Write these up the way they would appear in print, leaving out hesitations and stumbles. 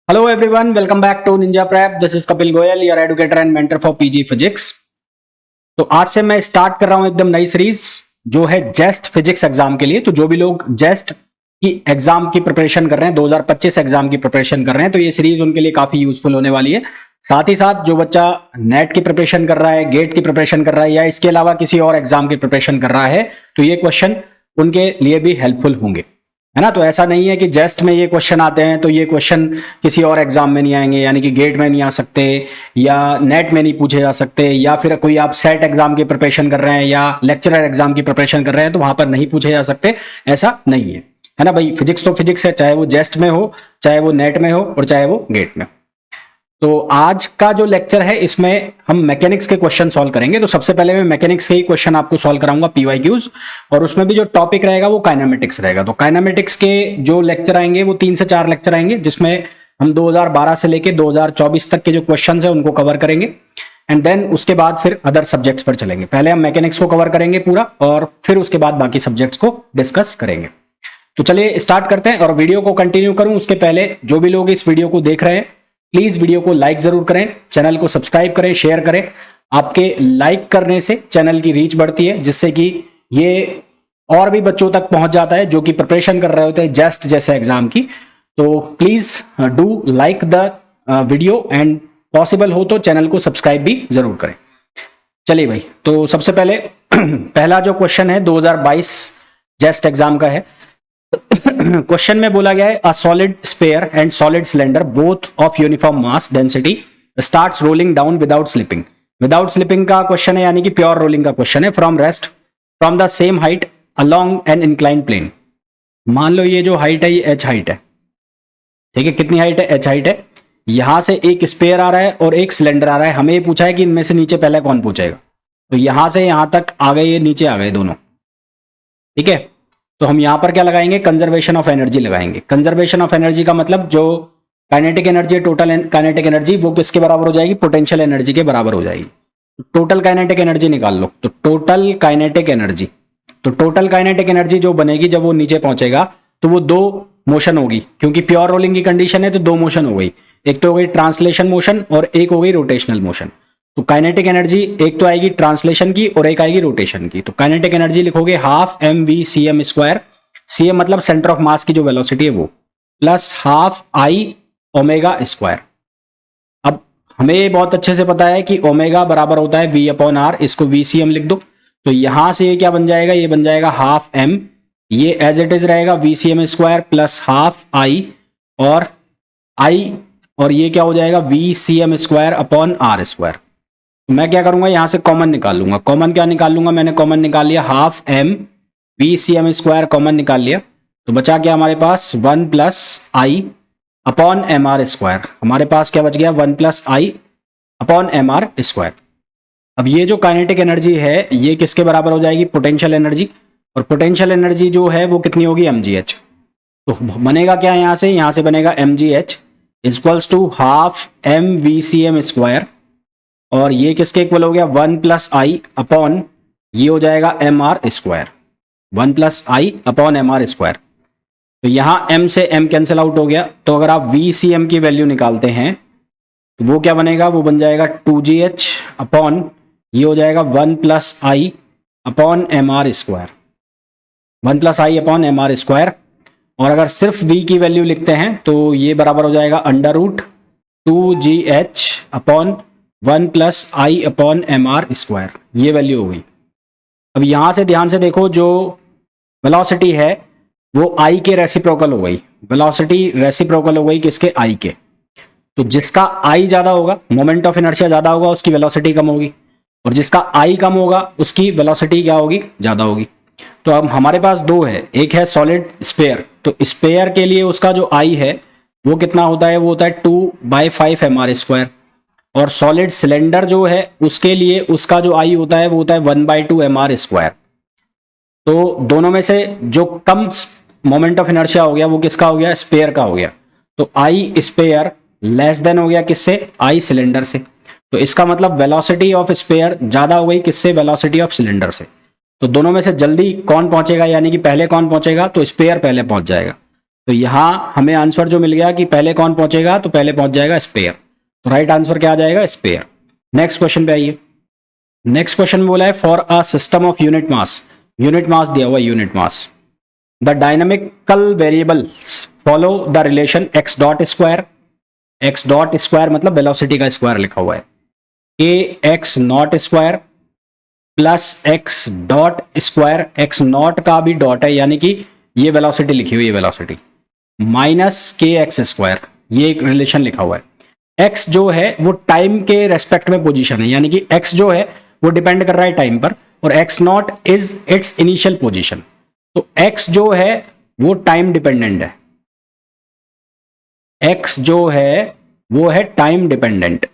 Hello everyone, welcome back to Ninja Prep. This is Kapil Goyal, your educator and mentor for PG Physics. तो आज से मैं start कर रहा हूं एकदम नई सीरीज जो है जेस्ट फिजिक्स एग्जाम के लिए। तो जो भी लोग जेस्ट की एग्जाम की प्रिपरेशन कर रहे हैं, 2025 एग्जाम की प्रिपरेशन कर रहे हैं, तो ये सीरीज उनके लिए काफी यूजफुल होने वाली है। साथ ही साथ जो बच्चा नेट की प्रिपरेशन कर रहा है, गेट की प्रिपरेशन कर रहा है या इसके अलावा किसी और एग्जाम की प्रिपरेशन कर रहा है, तो ये क्वेश्चन उनके लिए भी हेल्पफुल होंगे, है ना। तो ऐसा नहीं है कि जेस्ट में ये क्वेश्चन आते हैं तो ये क्वेश्चन किसी और एग्जाम में नहीं आएंगे, यानी कि गेट में नहीं आ सकते या नेट में नहीं पूछे जा सकते, या फिर कोई आप सेट एग्जाम की प्रिपरेशन कर रहे हैं या लेक्चरर एग्जाम की प्रिपरेशन कर रहे हैं तो वहां पर नहीं पूछे जा सकते, ऐसा नहीं है ना भाई। फिजिक्स तो फिजिक्स है, चाहे वो जेस्ट में हो, चाहे वो नेट में हो और चाहे वो गेट में। तो आज का जो लेक्चर है इसमें हम मैकेनिक्स के क्वेश्चन सॉल्व करेंगे। तो सबसे पहले मैं मैकेनिक्स के ही क्वेश्चन आपको सॉल्व कराऊंगा, पीवाईक्यूज, और उसमें भी जो टॉपिक रहेगा वो काइनेमेटिक्स रहेगा। तो काइनेमेटिक्स के जो लेक्चर आएंगे वो 3 से 4 लेक्चर आएंगे, जिसमें हम 2012 से लेके 2024 तक के जो क्वेश्चन है उनको कवर करेंगे, एंड देन उसके बाद फिर अदर सब्जेक्ट्स पर चलेंगे। पहले हम मैकेनिक्स को कवर करेंगे पूरा और फिर उसके बाद बाकी सब्जेक्ट्स को डिस्कस करेंगे। तो चलिए स्टार्ट करते हैं। और वीडियो को कंटिन्यू करूं उसके पहले जो भी लोग इस वीडियो को देख रहे हैं प्लीज वीडियो को लाइक जरूर करें, चैनल को सब्सक्राइब करें, शेयर करें। आपके लाइक करने से चैनल की रीच बढ़ती है, जिससे कि ये और भी बच्चों तक पहुंच जाता है जो कि प्रिपरेशन कर रहे होते हैं जेस्ट जैसे एग्जाम की। तो please do like the video and possible हो तो चैनल को सब्सक्राइब भी जरूर करें। चलिए भाई, तो सबसे पहले पहला जो क्वेश्चन है 2022 जेस्ट एग्जाम का है। क्वेश्चन में बोला गया है a solid sphere and solid cylinder both of uniform mass density starts rolling down without slipping. Without slipping का क्वेश्चन है, यानी कि प्योर रोलिंग का क्वेश्चन है। From rest from the same height along an incline plane. मान लो ये जो हाइट है ये एच हाइट है, ठीक है। कितनी हाइट है? एच हाइट है। यहां से एक स्फीयर आ रहा है और एक सिलेंडर आ रहा है। हमें ये पूछा है कि इनमें से नीचे पहले कौन पहुंचेगा। तो यहां से यहां तक आ गए, ये नीचे आ गए दोनों, ठीक है। तो हम यहां पर क्या लगाएंगे? कंजर्वेशन ऑफ एनर्जी लगाएंगे। कंजर्वेशन ऑफ एनर्जी का मतलब जो kinetic energy, total kinetic energy, वो किसके बराबर हो जाएगी? पोटेंशियल एनर्जी के बराबर हो जाएगी। टोटल काइनेटिक एनर्जी निकाल लो। तो टोटल काइनेटिक एनर्जी, तो टोटल काइनेटिक एनर्जी जो बनेगी जब वो नीचे पहुंचेगा तो वो 2 मोशन होगी, क्योंकि प्योर रोलिंग की कंडीशन है तो 2 मोशन हो गई। एक तो हो गई ट्रांसलेशन मोशन और एक हो गई रोटेशनल मोशन। तो काइनेटिक एनर्जी एक तो आएगी ट्रांसलेशन की और एक आएगी रोटेशन की। तो काइनेटिक एनर्जी लिखोगे half M V C M square, C M मतलब सेंटर ऑफ मास की जो वेलोसिटी है वो, plus half I omega square. अब हमें ये बहुत अच्छे से पता है कि ओमेगा बराबर होता है वी अपॉन आर, इसको वी सी एम लिख दो। तो यहां से ये क्या बन जाएगा? ये बन जाएगा हाफ एम, ये एज इट इज रहेगा V C M square plus half I, और ये क्या हो जाएगा? V C M square upon R square. मैं क्या करूंगा? यहां से कॉमन निकाल लूंगा। कॉमन क्या निकाल लूंगा? मैंने कॉमन निकाल लिया, half M V C M square common निकाल लिया। तो बचा क्या हमारे पास? 1 plus I upon M R square. हमारे पास क्या बच गया? 1 plus I upon M R square. अब ये जो काइनेटिक एनर्जी है ये किसके बराबर हो जाएगी? Potential energy. और पोटेंशियल एनर्जी जो है वो कितनी होगी? M G H. तो बनेगा क्या यहां से बनेगा M G H equals to half M V C M square, और ये किसके इक्वल हो गया? 1 प्लस आई अपॉन, ये हो जाएगा M R square. 1 plus I upon M R square. तो यहां m से m कैंसिल आउट हो गया। तो अगर आप वी सी एम की वैल्यू निकालते हैं तो वो क्या बनेगा? वो बन जाएगा 2gh अपॉन, ये हो जाएगा 1 plus I upon M R square, 1 plus I upon M R square. और अगर सिर्फ v की वैल्यू लिखते हैं तो ये बराबर हो जाएगा under root 2gh upon 1 plus I upon M R square. ये वैल्यू हो गई। अब यहां से ध्यान से देखो, जो वेलोसिटी है वो आई के रेसिप्रोकल हो गई। वेलोसिटी रेसिप्रोकल हो गई किसके? आई के। तो जिसका आई ज्यादा होगा, मोमेंट ऑफ इनर्शिया ज्यादा होगा, उसकी वेलोसिटी कम होगी, और जिसका आई कम होगा उसकी वेलोसिटी क्या होगी? ज्यादा होगी। तो अब हमारे पास 2 है, एक है सॉलिड स्फीयर। तो स्फीयर के लिए उसका जो आई है वो कितना होता है? वो होता है 2/5 एम आर स्क्वायर। और सॉलिड सिलेंडर जो है उसके लिए उसका जो आई होता है वो होता है 1/2 एम आर स्क्वायर। तो दोनों में से जो कम मोमेंट ऑफ इनर्शिया हो गया वो किसका हो गया? स्फीयर का हो गया। तो आई स्फीयर लेस देन हो गया किससे? आई सिलेंडर से। तो इसका मतलब वेलोसिटी ऑफ स्फीयर ज्यादा हो गई किससे? वेलोसिटी ऑफ सिलेंडर से। तो दोनों में से जल्दी कौन पहुंचेगा, यानी कि पहले कौन पहुंचेगा? तो स्फीयर पहले पहुंच जाएगा। तो यहां हमें आंसर जो मिल गया कि पहले कौन पहुंचेगा, तो पहले पहुंच जाएगा स्पेयर। तो राइट आंसर क्या आ जाएगा, स्पेयर। नेक्स्ट क्वेश्चन पे आइए। नेक्स्ट क्वेश्चन में बोला है for a system of unit mass, unit mass दिया हुआ unit mass, the dynamical variables follow the relation X dot square, X dot square मतलब वेलोसिटी का स्क्वायर लिखा हुआ है, a X naught square plus X dot square, X naught का भी dot है यानी कि ये वेलोसिटी लिखी हुई है velocity, minus K x square, ये एक रिलेशन लिखा हुआ है। एक्स जो है वो टाइम के रेस्पेक्ट में पोजीशन है, यानी कि एक्स जो है वो डिपेंड कर रहा है टाइम पर, और x not is it's initial position. तो एक्स जो है वो टाइम डिपेंडेंट है, एक्स जो है वो है टाइम डिपेंडेंट,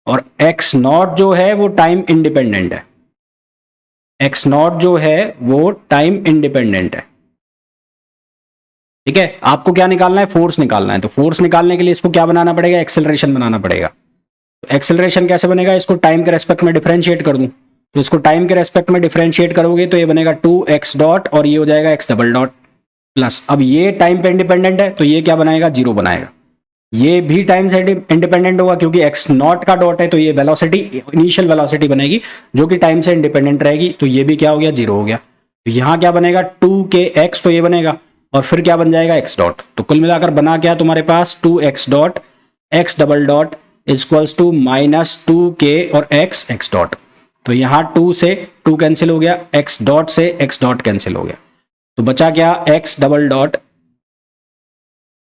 और एक्स नॉट जो है वो टाइम इंडिपेंडेंट है, एक्स नॉट जो है वो टाइम इंडिपेंडेंट है। ठीक है, आपको क्या निकालना है, फोर्स निकालना है। तो फोर्स निकालने के लिए इसको क्या बनाना पड़ेगा, एक्सेलरेशन बनाना पड़ेगा। तो एक्सेलरेशन कैसे बनेगा, इसको टाइम के रेस्पेक्ट में डिफरेंशिएट कर दूं, तो इसको टाइम के रेस्पेक्ट में डिफरेंशिएट करोगे तो ये बनेगा 2x डॉट और ये हो जाएगा x डबल डॉट प्लस, अब ये टाइम पे इंडिपेंडेंट है तो ये क्या बनाएगा, जीरो बनाएगा। ये भी टाइम से इंडिपेंडेंट होगा क्योंकि x नॉट का डॉट है, तो ये वेलोसिटी इनिशियल वेलोसिटी बनेगी जो कि टाइम से इंडिपेंडेंट रहेगी, तो ये भी क्या हो गया, जीरो हो गया। तो यहां क्या बनेगा 2kx, तो ये बनेगा, और फिर क्या बन जाएगा x डॉट। तो कुल मिलाकर बना क्या तुम्हारे पास 2x dot x double dot equals to minus 2k और x डॉट। तो यहां 2 से 2 कैंसिल हो गया, x डॉट से x डॉट कैंसिल हो गया, तो बचा क्या x double dot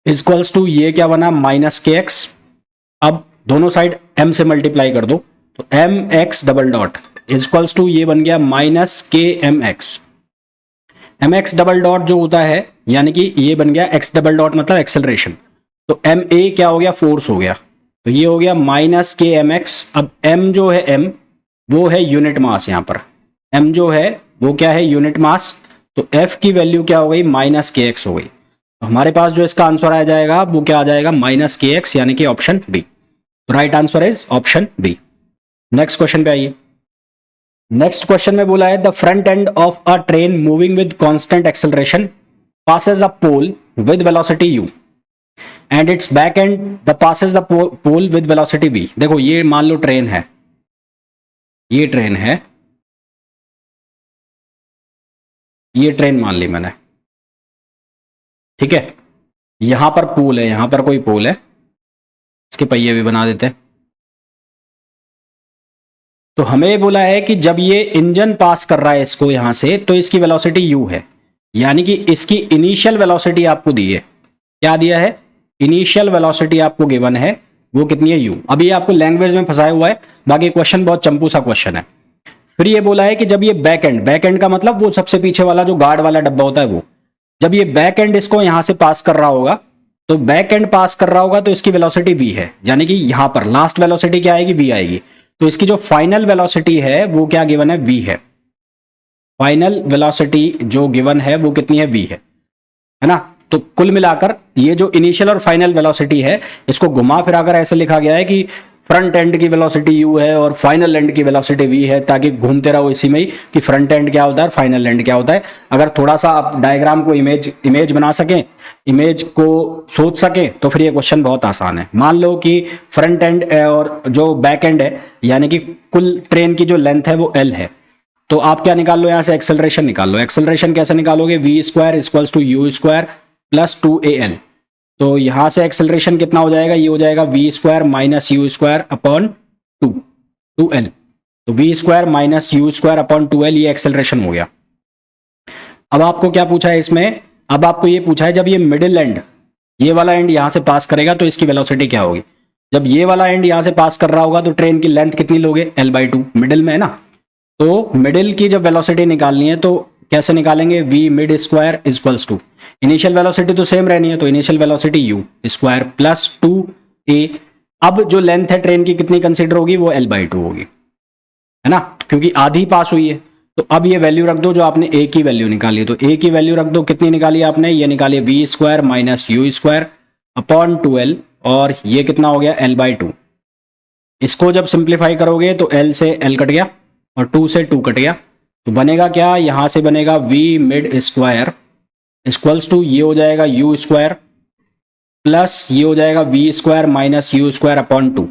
equals to ये क्या बना माइनस के एक्स। अब दोनों साइड m से मल्टीप्लाई कर दो, तो m x double dot equals to ये बन गया minus K M X. M X double dot जो होता है यानी कि ये बन गया x डबल डॉट मतलब एक्सेलरेशन, तो एम ए क्या हो गया, फोर्स हो गया, तो ये हो गया माइनस के एम एक्स। अब m जो है m वो है यूनिट मास, यहां पर m जो है वो क्या है, यूनिट मास, तो f की वैल्यू क्या हो गई, माइनस के एक्स हो गई। तो हमारे पास जो इसका आंसर आ जाएगा वो क्या आ जाएगा, माइनस के एक्स, यानी कि ऑप्शन बी। तो right answer is option B. Next question पे आइए। नेक्स्ट क्वेश्चन में बोला है the front end of a train moving with constant acceleration passes a pole with velocity u and its back end the passes the pole with velocity v। देखो ये मान लो train है, ये ट्रेन है, ये ट्रेन मान ली मैंने, ठीक है, यहां पर पोल है, यहां पर कोई पोल है, इसके पहिए भी बना देते हैं। तो हमें बोला है कि जब ये इंजन पास कर रहा है इसको यहां से, तो इसकी वेलोसिटी u है, यानी कि इसकी इनिशियल वेलोसिटी आपको दी है, क्या दिया है, इनिशियल वेलोसिटी आपको गिवन है, वो कितनी है u। अभी आपको लैंग्वेज में फंसाया हुआ है, बाकी क्वेश्चन बहुत चंपू सा क्वेश्चन है। फिर ये बोला है कि जब ये बैक एंड का मतलब वो सबसे पीछे वाला जो गार्ड वाला डब्बा होता है वो, जब ये बैक एंड इसको यहां से पास कर रहा होगा, तो बैक एंड पास कर रहा होगा तो इसकी वेलोसिटी v है, यानी कि यहां पर लास्ट वेलोसिटी क्या आएगी, v आएगी। तो इसकी जो फाइनल वेलोसिटी है वो क्या गिवन है, v है। फाइनल वेलोसिटी जो गिवन है वो कितनी है, v है ना। तो कुल मिलाकर ये जो इनिशियल और फाइनल वेलोसिटी है, इसको घुमा फिराकर ऐसे लिखा गया है कि फ्रंट एंड की वेलोसिटी u है और फाइनल एंड की वेलोसिटी v है, ताकि घूमते रहो इसी में ही कि फ्रंट एंड क्या होता है, फाइनल एंड क्या होता है। अगर थोड़ा सा आप डायग्राम को इमेज बना सकें, इमेज को सोच सकें, तो फिर ये क्वेश्चन बहुत आसान है। मान लो कि फ्रंट एंड और जो बैक एंड है, यानी कि कुल ट्रेन की जो लेंथ है वो l है, तो आप क्या निकाल लो, यहां से एक्सेलरेशन निकाल लो। एक्सेलरेशन कैसे निकालोगे, v square equals to u square plus 2al। तो यहां से एक्सेलरेशन कितना हो जाएगा, ये हो जाएगा v square minus U square upon 2l। तो v square minus U square upon 2l, ये एक्सेलरेशन हो गया। अब आपको क्या पूछा है इसमें, अब आपको ये पूछा है जब ये मिडिल एंड, ये वाला एंड यहां से पास करेगा तो इसकी वेलोसिटी क्या होगी। जब ये वाला एंड यहां से पास कर रहा होगा तो ट्रेन की लेंथ कितनी लोगे, l/2, मिडिल में है ना। तो मिडिल की जब वेलोसिटी निकालनी है तो कैसे निकालेंगे, v mid square equals to, initial velocity तो सेम रहनी है, तो initial velocity u square plus 2a। अब जो लेंथ है ट्रेन की कितनी कंसीडर होगी, वो l/2 होगी, है ना, क्योंकि आधी पास हुई है। तो अब ये वैल्यू रख दो जो आपने a की वैल्यू निकाली, तो a की वैल्यू रख दो, कितनी निकाली आपने, ये निकाली v square minus U square upon 2l, और ये कितना हो गया, l/2। इसको जब सिंप्लीफाई करोगे तो l से l कट गया और 2 से 2 कट गया, तो बनेगा क्या, यहां से बनेगा v mid square equals to ये हो जाएगा यू स्क्वायर प्लस ये हो जाएगा V square minus U square upon 2।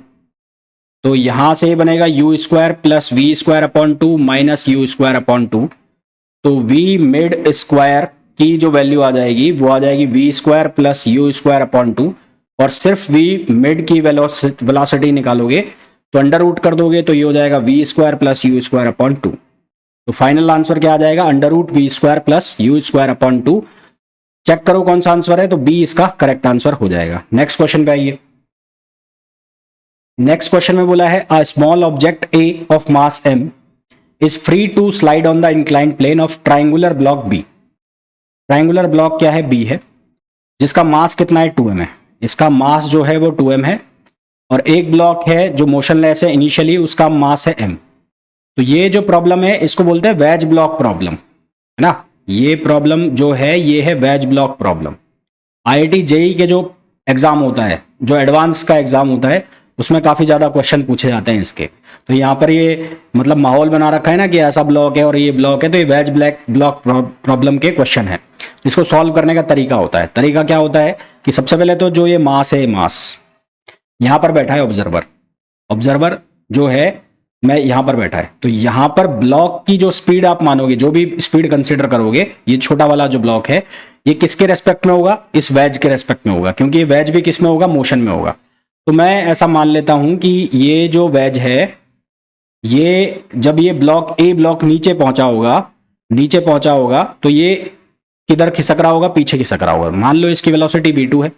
तो यहां से बनेगा U square plus V square upon 2 minus U square upon 2। तो वी मिड स्क्वायर की जो वैल्यू आ जाएगी वो आ जाएगी V square plus U square upon 2, और सिर्फ वी मिड की वेलोसिटी निकालोगे तो अंडर रूट कर दोगे तो ये हो जाएगा V square plus U square upon 2। तो फाइनल आंसर क्या आ जाएगा, under root V square plus U square upon 2। Check करो कौन सा आंसर है, तो बी इसका करेक्ट आंसर हो जाएगा। नेक्स्ट क्वेश्चन पे आइए। नेक्स्ट क्वेश्चन में बोला है a small object A of mass m is free to slide on the inclined plane of triangular block B. Triangular block क्या है, बी है, जिसका मास कितना है 2m है। इसका मास जो है वो 2m है, और एक ब्लॉक है जो मोशनलेस है इनिशियली, उसका मास है m। तो ये जो प्रॉब्लम है इसको बोलते हैं वेज ब्लॉक प्रॉब्लम, है ना। ये प्रॉब्लम जो है ये है wedge block problem. IIT JEE के जो एग्जाम होता है, जो एडवांस का एग्जाम होता है, उसमें काफी ज्यादा क्वेश्चन पूछे जाते हैं इसके। तो यहाँ पर ये मतलब माहौल बना रखा है ना कि ऐसा ब्लॉक है और ये ब्लॉक है, तो ये वेज ब्लॉक प्रॉब्लम के क्वेश्चन है। इसको सॉल्व करने का तरीका होता है, तरीका क्या होता है कि सबसे पहले तो जो ये मास है, मास यहाँ पर बैठा है ऑब्जर्वर, ऑब्जर्वर जो है मैं यहाँ पर बैठा है, तो यहाँ पर ब्लॉक की जो स्पीड आप मानोगे, जो भी स्पीड कंसीडर करोगे, ये छोटा वाला जो ब्लॉक है ये किसके रेस्पेक्ट में होगा, इस वेज के रेस्पेक्ट में होगा, क्योंकि ये वेज भी किस में होगा, मोशन में होगा। तो मैं ऐसा मान लेता हूं कि ये जो वेज है, ये जब ये ब्लॉक ए ब्लॉक नीचे पहुंचा होगा, तो ये किधर खिसक रहा होगा, पीछे खिसक रहा होगा। मान लो इसकी वेलोसिटी v2 है,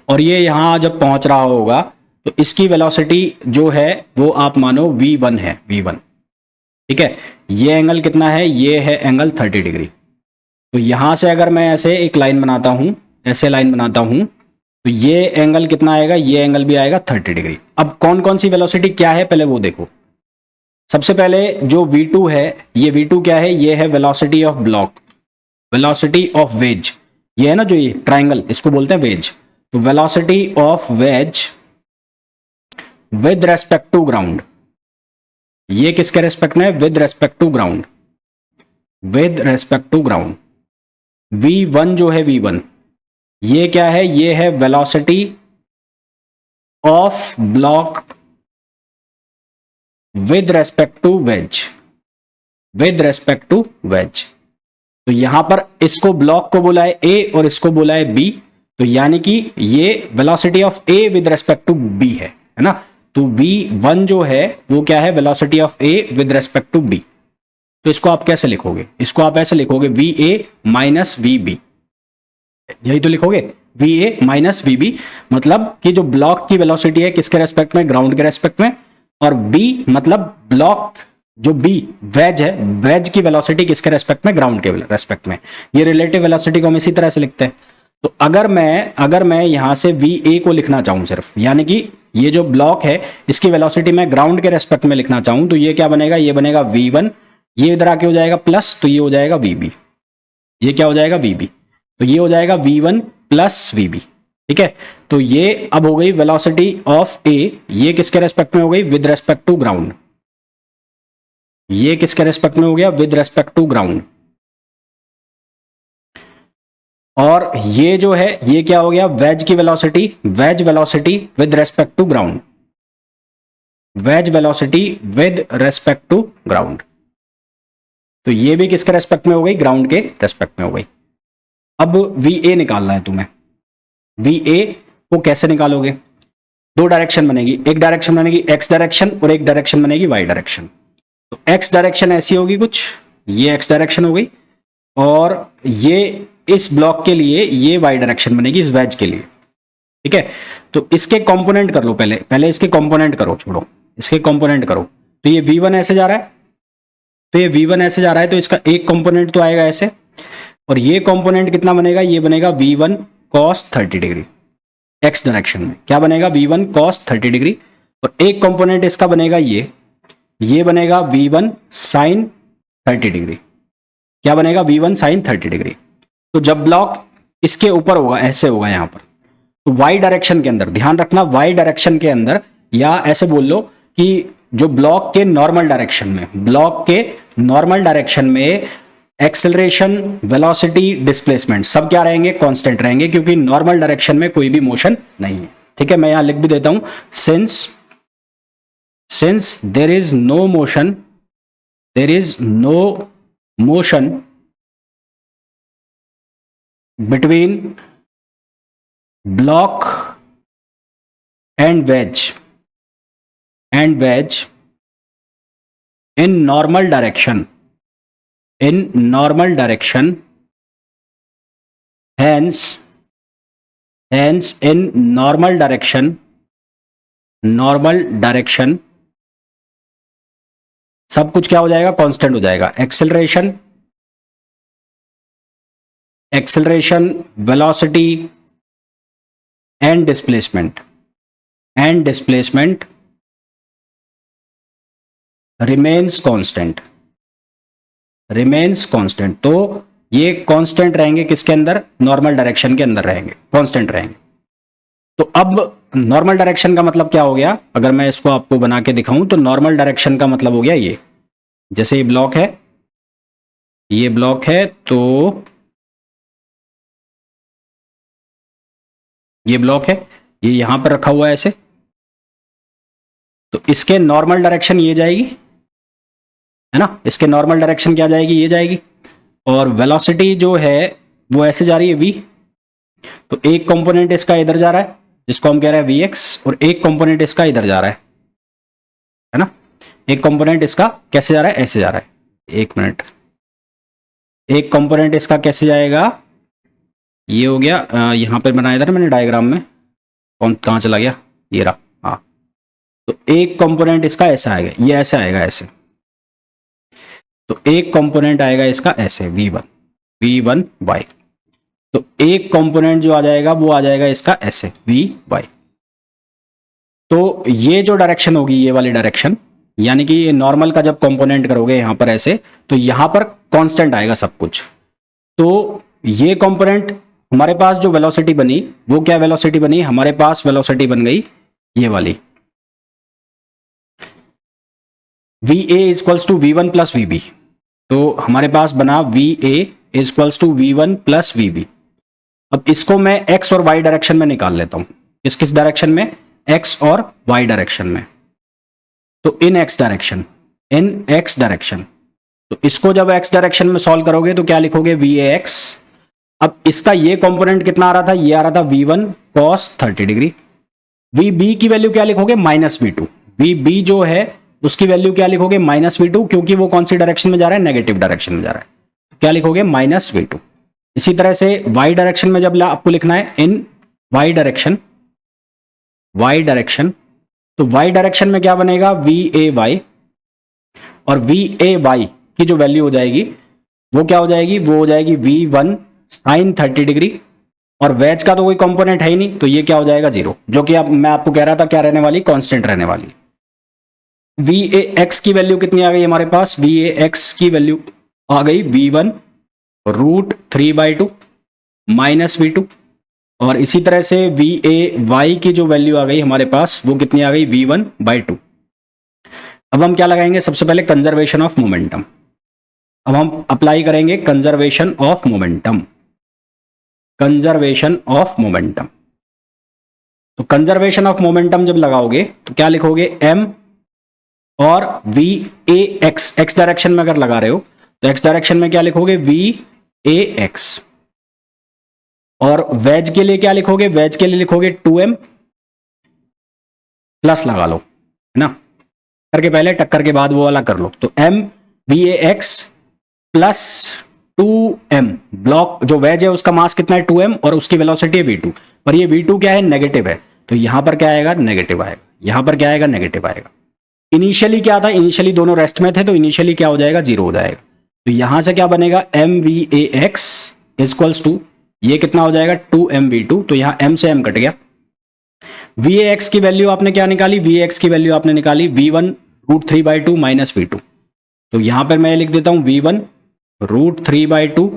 और ये यहां जब पहुंच रहा होगा तो इसकी वेलोसिटी जो है वो आप मानो v1 है, v1, ठीक है। ये एंगल कितना है, ये है एंगल 30 डिग्री। तो यहां से अगर मैं ऐसे एक लाइन बनाता हूं, ऐसे लाइन बनाता हूं, तो ये एंगल कितना आएगा, ये एंगल भी आएगा 30 डिग्री। अब कौन कौन सी वेलोसिटी क्या है पहले वो देखो। सबसे पहले जो v2 है, ये v2 क्या है, ये है velocity of block, velocity of veg, ये है ना जो ये ट्राइंगल, इसको बोलते हैं वेज। तो velocity of wedge with respect to ground, ये किसके रेस्पेक्ट में है, with respect to ground, with respect to ground. v1 जो है v1, ये क्या है, ये है velocity of block with respect to wedge, with respect to wedge. तो यहां पर इसको ब्लॉक को बोला है ए और इसको बोला है बी, तो यानी कि ये velocity of A with respect to B है ना। तो v1 जो है वो क्या है, velocity of A with respect to B. तो इसको आप कैसे लिखोगे, इसको आप ऐसे लिखोगे va माइनस vb, यही तो लिखोगे, va माइनस vb, मतलब कि जो ब्लॉक की वेलोसिटी है किसके रेस्पेक्ट में, ग्राउंड के रेस्पेक्ट में, और b मतलब ब्लॉक जो b वेज है, वेज की वेलोसिटी किसके रेस्पेक्ट में, ग्राउंड के रेस्पेक्ट में। ये रिलेटिव वेलोसिटी को हम इसी तरह से लिखते हैं। तो अगर मैं यहां से va को लिखना चाहूं सिर्फ, यानी कि ये जो ब्लॉक है इसकी वेलोसिटी मैं ग्राउंड के रेस्पेक्ट में लिखना चाहूं, तो ये क्या बनेगा, ये बनेगा v1, ये इधर आके हो जाएगा प्लस, तो ये हो जाएगा vb, ये क्या हो जाएगा vb, तो ये हो जाएगा v1 प्लस vb, ठीक है। तो ये अब हो गई वेलोसिटी ऑफ a, ये किसके रेस्पेक्ट में हो गई, विद रेस्पेक्ट टू ग्राउंड, ये किसके रेस्पेक्ट में हो गया, विद रेस्पेक्ट टू ग्राउंड। और ये जो है ये क्या हो गया, वेज की velocity, wedge velocity with respect to ground, wedge velocity with respect to ground. तो ये भी किसके रेस्पेक्ट में हो गई, ग्राउंड के रेस्पेक्ट में हो गई। अब va निकालना है तुम्हें। va को कैसे निकालोगे, दो डायरेक्शन बनेगी, एक डायरेक्शन बनेगी x डायरेक्शन और एक डायरेक्शन बनेगी y डायरेक्शन। तो x डायरेक्शन ऐसी होगी कुछ, ये x डायरेक्शन हो गई, और ये इस ब्लॉक के लिए ये y डायरेक्शन बनेगी, इस वेज के लिए, ठीक है। तो इसके कंपोनेंट कर लो, पहले इसके कंपोनेंट करो, छोड़ो इसके कंपोनेंट करो। तो ये v1 ऐसे जा रहा है, तो ये v1 ऐसे जा रहा है, तो इसका एक कंपोनेंट तो आएगा ऐसे, और ये कंपोनेंट कितना बनेगा, ये बनेगा v1 cos 30 degree, x direction में क्या बनेगा, v1 cos 30 डिग्री, और एक कंपोनेंट इसका बनेगा ये बनेगा v1 sin 30 डिग्री, क्या बनेगा, v1 sin 30 डिग्री। तो जब ब्लॉक इसके ऊपर होगा, ऐसे होगा यहां पर, तो y डायरेक्शन के अंदर, ध्यान रखना y डायरेक्शन के अंदर, या ऐसे बोल लो कि जो ब्लॉक के नॉर्मल डायरेक्शन में, ब्लॉक के नॉर्मल डायरेक्शन में एक्सेलरेशन, वेलोसिटी, डिस्प्लेसमेंट सब क्या रहेंगे? कांस्टेंट रहेंगे, क्योंकि नॉर्मल डायरेक्शन में कोई भी मोशन नहीं है। ठीक है, मैं यहां लिख भी देता हूं, since there is no motion between block and wedge in normal direction, hence in normal direction सब कुछ क्या हो जाएगा? कांस्टेंट हो जाएगा। Acceleration, velocity and displacement remains constant. तो ये कांस्टेंट रहेंगे किसके अंदर? नॉर्मल डायरेक्शन के अंदर रहेंगे, कांस्टेंट रहेंगे। तो अब नॉर्मल डायरेक्शन का मतलब क्या हो गया? अगर मैं इसको आपको बना के दिखाऊं तो नॉर्मल डायरेक्शन का मतलब हो गया ये, जैसे ये ब्लॉक है, तो ये ब्लॉक है, ये यहां पर रखा हुआ है ऐसे, तो इसके नॉर्मल डायरेक्शन ये जाएगी, है ना? इसके नॉर्मल डायरेक्शन क्या जाएगी? ये जाएगी। और वेलोसिटी जो है वो ऐसे जा रही है v, तो एक कंपोनेंट इसका इधर जा रहा है जिसको हम कह रहे हैं vx, और एक कंपोनेंट इसका इधर जा रहा है ना? एक कंपोनेंट इसका कैसे जा रहा है? ऐसे जा रहा है। एक मिनट, एक कंपोनेंट इसका कैसे जाएगा? ये हो गया, यहां पर बनाया था ना मैंने डायग्राम में, कहां चला गया? ये रहा, हाँ। तो एक कंपोनेंट इसका ऐसा आएगा, ये ऐसे आएगा, ऐसे। तो एक कंपोनेंट आएगा इसका ऐसे v1 y, तो एक कंपोनेंट जो आ जाएगा वो आ जाएगा इसका ऐसे vy। तो ये जो डायरेक्शन होगी, ये वाली डायरेक्शन, यानी कि ये नॉर्मल का जब कंपोनेंट करोगे यहां पर ऐसे, तो यहां पर कांस्टेंट आएगा सब कुछ। तो ये कंपोनेंट, हमारे पास जो वेलोसिटी बनी वो क्या वेलोसिटी बनी? हमारे पास वेलोसिटी बन गई ये वाली, VA equals to V1 plus VB। तो हमारे पास बना VA equals to V1 plus VB। अब इसको मैं x और y डायरेक्शन में निकाल लेता हूं। किस डायरेक्शन में? x और y डायरेक्शन में। तो इन x डायरेक्शन, तो इसको जब x डायरेक्शन में सॉल्व करोगे तो क्या लिखोगे? VAX। अब इसका ये कंपोनेंट कितना आ रहा था? ये आ रहा था V1 cos 30 डिग्री। VB की वैल्यू क्या लिखोगे? -V2। VB जो है उसकी वैल्यू क्या लिखोगे? -V2, क्योंकि वो कौन सी डायरेक्शन में जा रहा है? नेगेटिव डायरेक्शन में जा रहा है। क्या लिखोगे? -V2। इसी तरह से y डायरेक्शन में जब आपको लिखना है इन y डायरेक्शन, तो y डायरेक्शन में क्या बनेगा? VAY, और VAY की जो वैल्यू हो जाएगी वो क्या हो जाएगी? वो हो जाएगी V1 sin 30 डिग्री, और वेज का तो कोई कंपोनेंट है ही नहीं, तो ये क्या हो जाएगा? 0, जो कि अब मैं आपको कह रहा था क्या रहने वाली? कांस्टेंट रहने वाली। VAX की वैल्यू कितनी आ गई हमारे पास? VAX की वैल्यू आ गई V1 √3/2 -V2, और इसी तरह से VAY की जो वैल्यू आ गई हमारे पास वो कितनी आ गई? V1/2। अब हम क्या लगाएंगे? सबसे पहले कंजर्वेशन ऑफ मोमेंटम। अब हम अप्लाई करेंगे कंजर्वेशन ऑफ मोमेंटम। तो कंजर्वेशन ऑफ मोमेंटम जब लगाओगे तो क्या लिखोगे? m और VAX, x डायरेक्शन में अगर लगा रहे हो तो x डायरेक्शन में क्या लिखोगे? VAX। और वेज के लिए क्या लिखोगे? वेज के लिए लिखोगे 2m, प्लस लगा लो, है ना? करके पहले, टक्कर के बाद वो वाला कर लो। तो m VAX plus 2m, block जो वेज है उसका मास कितना है? 2m, और उसकी वेलोसिटी है v2, पर ये v2 क्या है? नेगेटिव है, तो यहां पर क्या आएगा? नेगेटिव आएगा। यहां पर क्या आएगा? नेगेटिव आएगा। इनिशियली क्या था? इनिशियली दोनों रेस्ट में थे, तो इनिशियली क्या हो जाएगा? 0 हो जाएगा। तो यहां से क्या बनेगा? MVAX इक्वल्स टू, ये कितना हो जाएगा? 2mv2, तो यहां m से m कट गया। VAX की वैल्यू आपने क्या निकाली? VAX की वैल्यू आपने निकाली V1 √3/2 -V2। तो यहां पर मैं लिख देता हूं V1 √3/2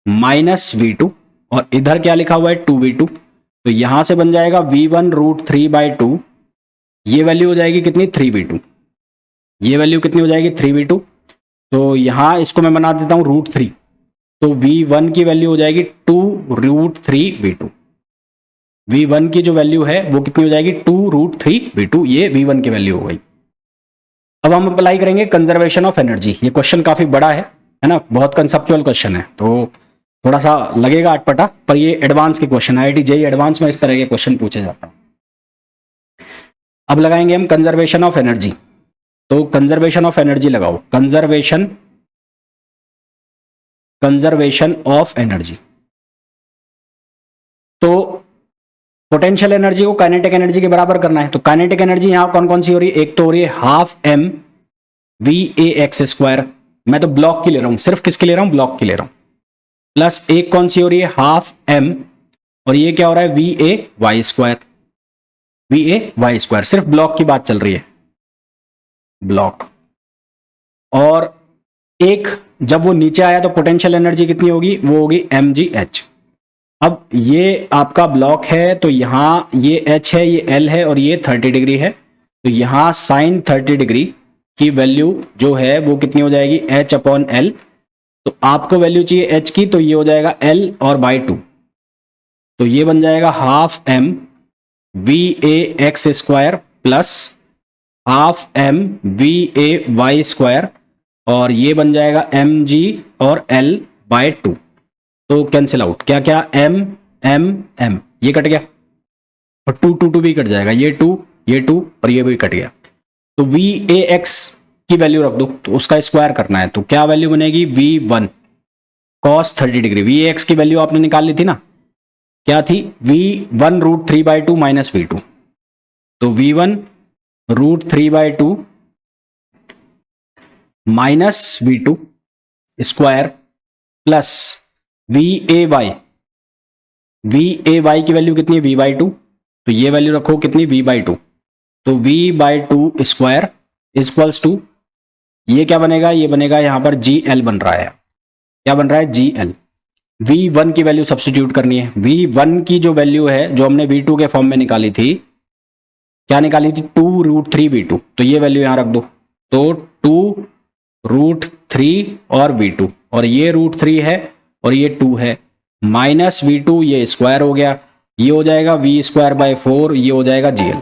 -V2, और इधर क्या लिखा हुआ है? 2V2। तो यहां से बन जाएगा V1 √3/2, ये वैल्यू हो जाएगी कितनी? 3V2। ये वैल्यू कितनी हो जाएगी? 3V2। तो यहां इसको मैं बना देता हूं √3। तो V1 की वैल्यू हो जाएगी 2√3V2। V1 की जो वैल्यू है वो कितनी हो जाएगी 2√3V2। ये V1 की वैल्यू हो गई। अब हम अप्लाई करेंगे कंजर्वेशन ऑफ एनर्जी। ये क्वेश्चन काफी बड़ा है ना, बहुत कंसेप्चुअल क्वेश्चन है, तो थोड़ा सा लगेगा अटपटा, पर ये एडवांस के क्वेश्चन, IIT JEE एडवांस में इस तरह के क्वेश्चन पूछे जाते हैं। अब लगाएंगे हम कंजर्वेशन ऑफ एनर्जी। तो कंजर्वेशन ऑफ एनर्जी लगाओ, कंजर्वेशन ऑफ एनर्जी। तो पोटेंशियल एनर्जी को काइनेटिक एनर्जी के बराबर करना है। तो काइनेटिक एनर्जी यहां कौन कौन सी हो रही है, एक तो हो रही है ½mVAx²। मैं तो ब्लॉक की ले रहा हूं, सिर्फ किसकी ले रहा हूं, ब्लॉक की ले रहा हूं। प्लस एक कौन सी हो रही है, ½ m, और ये क्या हो रहा है VAy²। सिर्फ ब्लॉक की बात चल रही है, ब्लॉक। और एक जब वो नीचे आया तो पोटेंशियल एनर्जी कितनी होगी, वो होगी mgh। अब ये आपका ब्लॉक है, तो यहां ये h है, ये l है, और ये 30 डिग्री है। तो यहां sin 30 डिग्री की वैल्यू जो है वो कितनी हो जाएगी, h/l। तो आपको वैल्यू चाहिए h की, तो ये हो जाएगा l और बाई 2। तो ये बन जाएगा ½ mVAx² प्लस ½ mVAy², और ये बन जाएगा mg और l बाय 2। तो कैंसिल आउट, क्या क्या m m m, ये कट गया, और 2 2 2 भी कट जाएगा, ये 2 और ये भी कट गया। तो VAx की वैल्यू रख दो, तो उसका स्क्वायर करना है। तो क्या वैल्यू बनेगी, V1 cos 30 डिग्री। VAx की वैल्यू आपने निकाल ली थी ना, क्या थी, V1 √3/2 माइनस V2। तो V1 √3/2 minus V2 square plus VAy की वैल्यू कितनी है, V/2। तो ये वैल्यू रखो कितनी, V/2। तो V/2 स्क्वायर इक्वल्स टू, ये क्या बनेगा, ये बनेगा यहां पर GL बन रहा है। क्या बन रहा है, GL। V1 की वैल्यू सब्स्टिट्यूट करनी है। V1 की जो वैल्यू है, जो हमने V2 के फॉर्म में निकाली थी, क्या निकाली थी, 2√3V2। तो ये वैल्यू यहां रख दो, तो 2√3 और V2, और ये √3 है और ये 2 है, माइनस V2, ये स्क्वायर हो गया, ये हो जाएगा V²/4, ये हो जाएगा GL।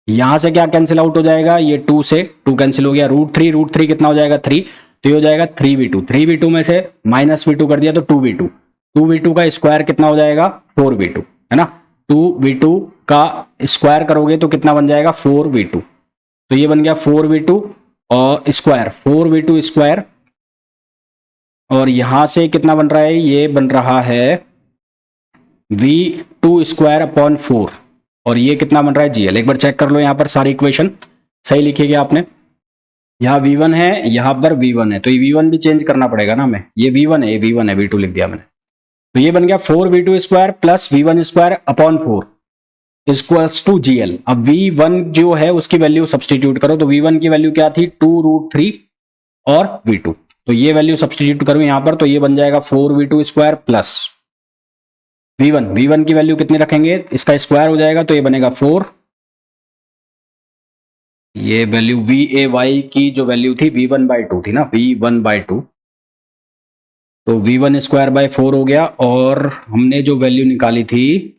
यहां से क्या कैंसिल आउट हो जाएगा, ये 2 से 2 कैंसिल हो गया, √3 कितना हो जाएगा 3, तो ये हो जाएगा 3V2 में से माइनस V2 कर दिया तो 2V2 का स्क्वायर कितना हो जाएगा 4V2, है ना। 2V2 का स्क्वायर करोगे तो कितना बन जाएगा 4V2। तो ये बन गया 4V2 और स्क्वायर, 4V2 स्क्वायर, और यहां से कितना बन रहा है, ये बन रहा है V2²/4, और ये कितना बन रहा है GL। एक बार चेक कर लो, यहां पर सारी इक्वेशन सही लिखी है आपने। यहाँ V1 है, यहां पर V1 है, तो ये V1 भी चेंज करना पड़ेगा ना हमें, ये V1 है, ये V1 है, V2 लिख दिया मैंने। तो ये बन गया 4V2² plus V1²/4 equals to GL। अब V1 जो है उसकी वैल्यू सब्सटीट्यूट करो, तो V1 की वैल्यू क्या थी, 2√3 और V2। तो ये वैल्यू सब्सटीट्यूट करूं यहां पर, तो ये बन जाएगा 4V2² प्लस V1 की वैल्यू कितनी रखेंगे, इसका स्क्वायर हो जाएगा, तो ये बनेगा 4। ये वैल्यू VAy की जो वैल्यू थी V1/2 थी ना, V1/2, तो V1²/4 हो गया। और हमने जो वैल्यू निकाली थी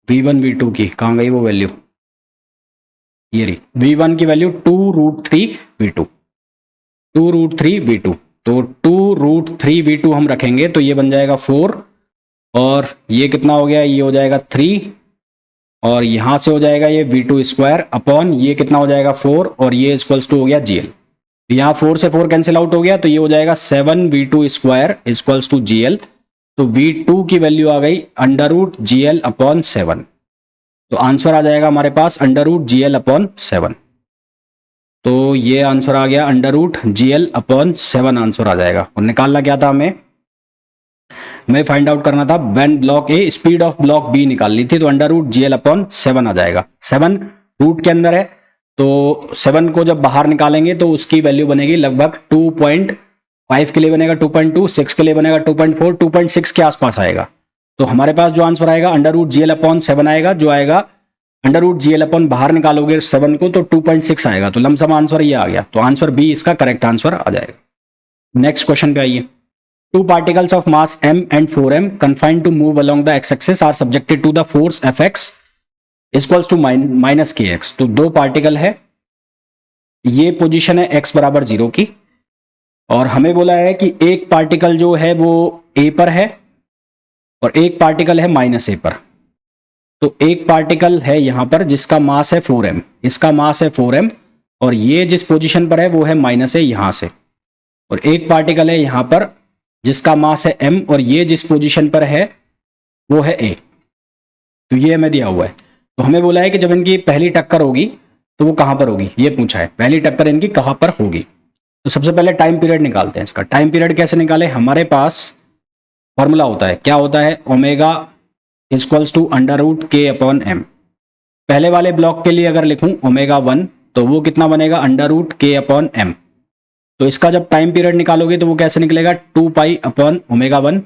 V1 V2 की, कहां गई वो वैल्यू, ये रही, V1 की वैल्यू 2√3V2, 2√3V2। तो 2√3V2 हम रखेंगे, तो ये बन जाएगा 4, और ये कितना हो गया, ये हो जाएगा 3, और यहां से हो जाएगा ये V2² अपॉन ये कितना हो जाएगा 4, और ये इक्वल्स टू हो गया GL। यहां 4 से 4 कैंसिल आउट हो गया, तो ये हो जाएगा 7V2² इक्वल्स टू GL। तो V2 की वैल्यू आ गई √GL/7। तो आंसर आ जाएगा हमारे पास √GL/7। तो ये आंसर आ गया √GL/7 आंसर आ जाएगा। और निकालना क्या था हमें फाइंड आउट करना था when block A speed of block B निकालनी थी, तो √GL/7 आ जाएगा। 7 रूट के अंदर है, तो 7 को जब बाहर निकालेंगे तो उसकी वैल्यू बनेगी लगभग 2.5 के लिए बनेगा 2.2, 6 के लिए बनेगा 2.4, 2.6 के आसपास आएगा। तो हमारे पास जो आंसर आएगा √GL/7 आएगा, जो आएगा अंडर रूट जी एल अपन बाहर निकालोगे 7 को तो 2.6 आएगा, तो लमसम आंसर ये आ गया, तो आंसर बी इसका करेक्ट आंसर आ जाएगा। नेक्स्ट क्वेश्चन पे आइए। Two particles of mass m and 4m confined to move along the x-axis are subjected to the force Fx equals to minus K X. तो दो particle है, ये position है x बराबर 0 की, और हमें बोला है कि एक पार्टिकल जो है वो a पर है और एक पार्टिकल है माइनस a पर। तो एक पार्टिकल है यहां पर जिसका मास है 4m, इसका मास है 4m, और ये जिस पोजीशन पर है वो है माइनस a यहां से, और एक पार्टिकल है यहां पर जिसका मास है m और ये जिस पोजीशन पर है वो है a। तो ये हमें दिया हुआ है। तो हमें बोला है कि जब इनकी पहली टक्कर होगी तो वो कहां पर होगी, ये पूछा है, पहली टक्कर इनकी कहां पर होगी। तो सबसे पहले टाइम पीरियड निकालते हैं। इसका टाइम पीरियड कैसे निकाले, हमारे पास फॉर्मूला होता है, क्या होता है, omega equals to under root K upon M. पहले वाले ब्लॉक के लिए अगर लिखूं ओमेगा 1 तो वो कितना बनेगा, under root K upon M. तो इसका जब टाइम पीरियड निकालोगे तो वो कैसे निकलेगा, 2 पाई अपॉन ओमेगा 1।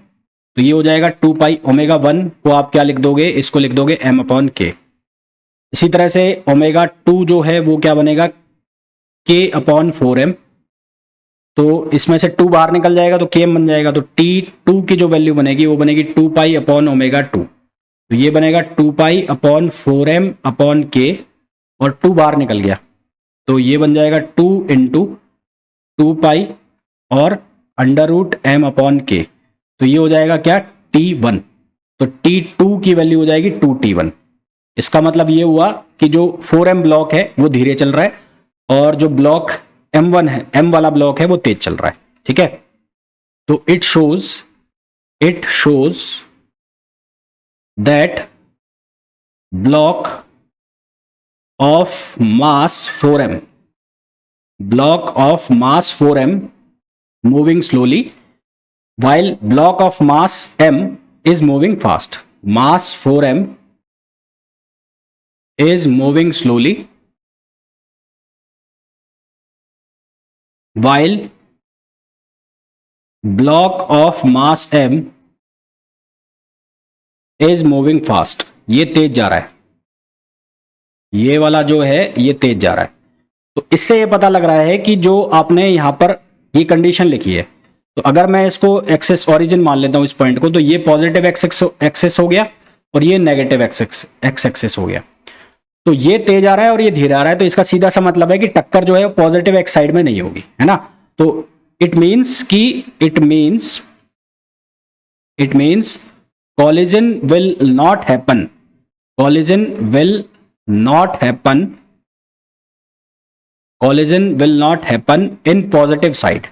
तो ये हो जाएगा 2 पाई ओमेगा 1 को आप क्या लिख दोगे, इसको लिख दोगे m अपॉन के। इसी तरह से ओमेगा 2 जो है वो क्या बनेगा, k अपॉन 4m। तो इसमें से 2 बाहर निकल जाएगा तो km बन जाएगा। तो t2 की जो वैल्यू बनेगी वो बनेगी 2 पाई अपॉन ओमेगा 2। तो ये बनेगा 2 pi upon 4m upon k, और 2 बाहर निकल गया तो ये बन जाएगा 2 इंटू 2 पाई और under root m upon k। तो ये हो जाएगा क्या, t1। तो t2 की वैल्यू हो जाएगी 2t1। इसका मतलब ये हुआ कि जो 4m ब्लॉक है वो धीरे चल रहा है और जो ब्लॉक m1 है, m वाला ब्लॉक है वो तेज चल रहा है। ठीक है, तो it shows that block of mass 4m moving slowly while block of mass m is moving fast. Mass 4m is moving slowly while block of mass m is moving fast. ये तेज जा रहा है, ये वाला जो है ये तेज जा रहा है। तो इससे ये पता लग रहा है कि जो आपने यहां पर ये कंडीशन लिखी है, तो अगर मैं इसको एक्सेस ओरिजिन मान लेता हूं इस पॉइंट को, तो ये पॉजिटिव एक्सेस हो गया और ये नेगेटिव एक्स एक्सेस हो गया। तो ये तेज आ रहा है और ये धीरे आ रहा है, तो इसका सीधा सा मतलब है कि टक्कर जो है पॉजिटिव एक्स साइड में नहीं होगी, है ना। तो it means collision will not happen in positive side।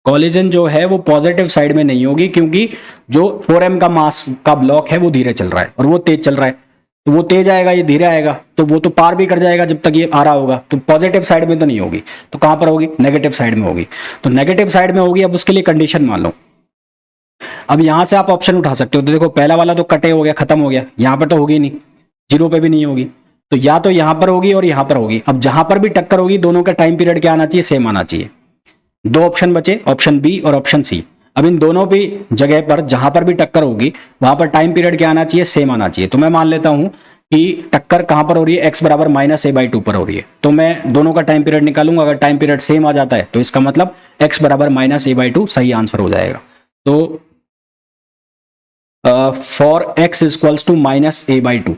collision जो है वो पॉजिटिव साइड में नहीं होगी, क्योंकि जो 4m का मास का ब्लॉक है वो धीरे चल रहा है और वो तेज चल रहा है। तो वो तेज आएगा, ये धीरे आएगा, तो वो तो पार भी कर जाएगा जब तक ये आ रहा होगा। तो पॉजिटिव साइड में तो नहीं होगी, तो कहां पर होगी, नेगेटिव साइड में होगी। तो नेगेटिव साइड में होगी। अब उसके लिए कंडीशन मान लो। अब यहां से आप ऑप्शन उठा सकते हो। तो देखो पहला वाला तो कटे हो गया, खत्म हो गया, यहां पर तो होगी नहीं, 0 पे भी नहीं होगी, तो या तो यहां पर होगी और यहां पर होगी। अब जहां पर भी टक्कर होगी दोनों का टाइम पीरियड क्या आना चाहिए, सेम आना चाहिए। दो ऑप्शन बचे, ऑप्शन बी और ऑप्शन सी। अब इन दोनों भी जगह पर जहां पर भी टक्कर होगी वहां पर टाइम पीरियड क्या आना चाहिए, सेम आना चाहिए। तो मैं मान लेता हूं कि टक्कर कहां पर हो रही है, x बराबर -a/2 पर हो रही है। तो मैं दोनों का टाइम पीरियड निकालूंगा, अगर टाइम पीरियड सेम आ जाता है तो इसका मतलब x बराबर -a/2 सही आंसर हो जाएगा। तो for x equals to -a/2।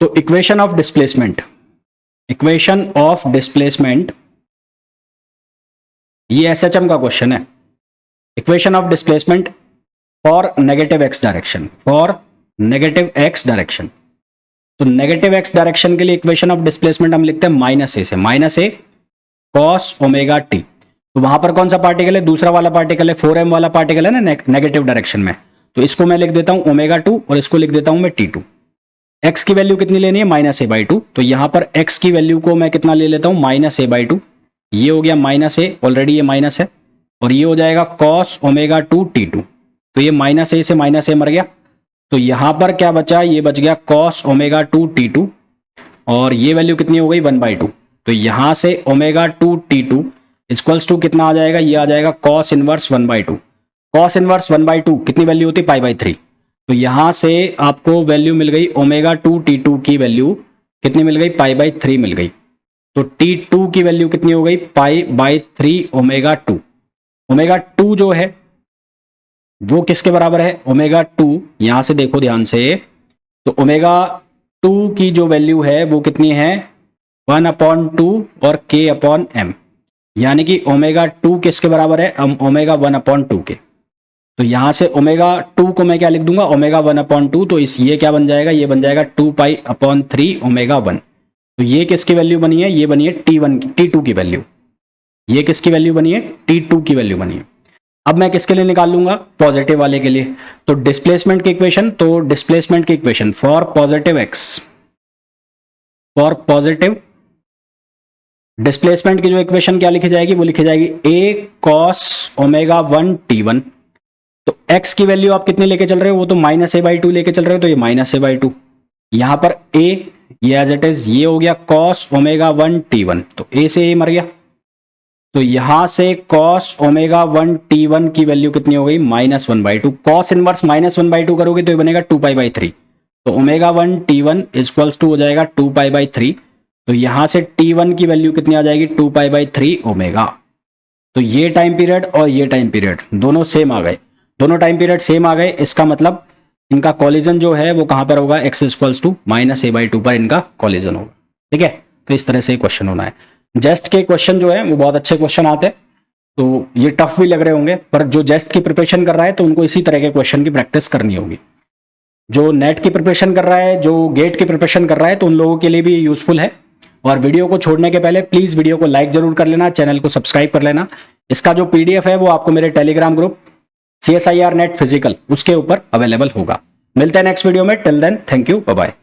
तो इक्वेशन ऑफ डिस्प्लेसमेंट ये SHM का क्वेश्चन है। Equation of displacement for negative x direction, तो नेगेटिव x डायरेक्शन के लिए इक्वेशन ऑफ डिस्प्लेसमेंट हम लिखते हैं -a से, -a cos ओमेगा t। तो वहां पर कौन सा पार्टिकल है, दूसरा वाला पार्टिकल है, 4m वाला पार्टिकल है ना नेगेटिव डायरेक्शन में। तो इसको मैं लिख देता हूं ओमेगा 2 और इसको लिख देता हूं मैं t2। x की वैल्यू कितनी लेनी है, -a/2। तो यहां पर x की वैल्यू को मैं कितना ले लेता हूं, -a/2। ये हो गया -a, ऑलरेडी ये माइनस है, और ये हो जाएगा cos ओमेगा 2 t2। तो ये -a से -a मर गया, तो यहां पर क्या बचा, ये बच गया cos ओमेगा 2 t2, और ये वैल्यू कितनी हो गई 1/2। तो यहां से ओमेगा 2 t2 इक्वल्स टू कितना आ जाएगा, ये आ जाएगा cos इनवर्स 1/2। cos इनवर्स 1/2 कितनी वैल्यू होती है, π/3। तो यहां से आपको वैल्यू मिल गई ω2 T2 की वैल्यू कितनी मिल गई, π/3 मिल गई। तो T2 की वैल्यू कितनी हो गई, π/3 ω2। ω2 जो है वो किसके बराबर है, ω2 यहां से देखो ध्यान से, तो ω2 की जो वैल्यू है वो कितनी है 1/2 और k/m, यानी कि ω2 किसके बराबर है, ω1/2 के। तो यहां से ω2 को मैं क्या लिख दूंगा, ω1/2। तो इस ये क्या बन जाएगा, ये बन जाएगा 2π/3 ω1। तो ये किसकी वैल्यू बनी है, ये बनी है T2 की वैल्यू। ये किसकी वैल्यू बनी है, T2 की वैल्यू बनी है। अब मैं किसके लिए निकाल लूंगा, पॉजिटिव वाले के लिए। तो डिस्प्लेसमेंट की इक्वेशन, तो डिस्प्लेसमेंट की equation for positive x, for positive displacement की जो इक्वेशन क्या लिखी जाएगी, वो लिखी जाएगी a cos ω1 T1। तो x की वैल्यू आप कितने लेके चल रहे हो, वो तो -a/2 लेके चल रहे हो, तो ये -a/2। यहां पर a ये एज इट इज ये हो गया cos ω1 T1, तो a से a मर गया। तो यहां से cos ω1 T1 की वैल्यू कितनी हो गई, -1/2। cos इनवर्स -1/2 करोगे तो ये बनेगा 2π/3। तो ω1 T1 इक्वल्स टू हो जाएगा 2π/3। तो यहां से T1 की वैल्यू कितनी आ जाएगी, 2π/3 ω। तो ये टाइम पीरियड और ये टाइम पीरियड दोनों सेम आ गए, दोनों टाइम पीरियड सेम आ गए। इसका मतलब इनका कॉलिजन जो है वो कहां पर होगा, x इक्वल्स टू -a/2 पर इनका कॉलिजन होगा। ठीक है, तो इस तरह से क्वेश्चन होना है। जेस्ट के क्वेश्चन जो है वो बहुत अच्छे क्वेश्चन आते हैं, तो ये टफ भी लग रहे होंगे, पर जो जेस्ट की प्रिपरेशन कर रहा है तो उनको इसी तरह के क्वेश्चन की प्रैक्टिस करनी होगी। जो नेट की प्रिपरेशन कर रहा है, जो गेट की प्रिपरेशन कर रहा है, तो उन लोगों के लिए भी यूजफुल है। और वीडियो को छोड़ने के पहले प्लीज वीडियो को लाइक जरूर कर लेना, चैनल को सब्सक्राइब कर लेना। इसका जो PDF है वो आपको मेरे Telegram group CSIR net physical उसके ऊपर अवेलेबल होगा। मिलते हैं नेक्स्ट वीडियो में, till then thank you, bye bye.